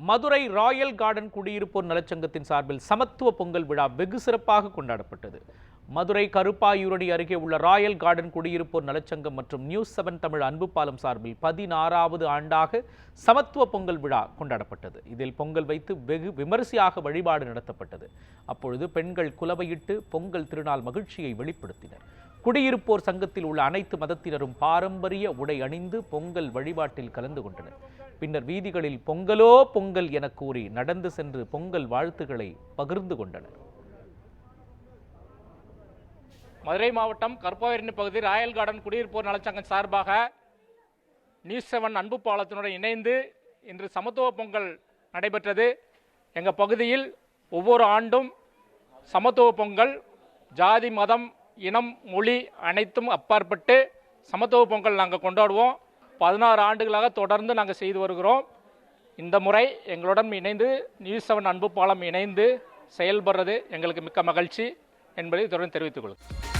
Madurai Royal garden குடியிருப்போர் நலச்சங்கத்தின் சார்பில் சமத்துவ பொங்கல் விழா வெகு சிறப்பாக கொண்டாடப்பட்டது. மதுரை கருப்பாயூரணி அருகே உள்ள ராயல் கார்டன் குடியிருப்போர் நலச்சங்கம் மற்றும் நியூஸ் 7 தமிழ் அன்பு பாலம் சார்பில் 16வது ஆண்டாக சமத்துவ பொங்கல் விழா கொண்டாடப்பட்டது. இதில் பொங்கல் வைத்து வெகு விமரிசையாக வழிபாடு நடத்தப்பட்டது. அப்பொழுது பெண்கள் குலவையிட்டு பொங்கல் திருநாள் மகிழ்ச்சியை வெளிப்படுத்தினர். குடியிருப்போர் சங்கத்தில் உள்ள அனைத்து மதத்தினரும் பாரம்பரிய உடை அணிந்து பொங்கல் வழிபாட்டில் கலந்து கொண்டனர். பின்னர் வீதிகளில் பொங்கலோ பொங்கல் என கூறி நடந்து சென்று பொங்கல் வாழ்த்துக்களை பகிர்ந்து கொண்டனர். மதுரை மாவட்டம் கருப்பாயூரணி பகுதி ராயல் கார்டன் குடியிருப்போர் நலச்சங்கம் சார்பாக நியூஸ் 7 அன்பு பாலத்தினுடன் இணைந்து இன்று சமத்துவ பொங்கல் நடைபெற்றது. எங்கள் பகுதியில் ஒவ்வொரு ஆண்டும் சமத்துவ பொங்கல் ஜாதி மதம் இனம் மொழி அனைத்தும் அப்பாற்பட்டு சமத்துவ பொங்கல் நாங்கள் கொண்டாடுவோம். 16 ஆண்டுகளாக தொடர்ந்து நாங்கள் செய்து வருகிறோம். இந்த முறை எங்களுடன் இணைந்து நியூஸ் 7 அன்பு பாலம் இணைந்து செயல்படுறது எங்களுக்கு மிக்க மகிழ்ச்சி என்பதை தொடர்ந்து தெரிவித்துக் கொள்கிறேன்.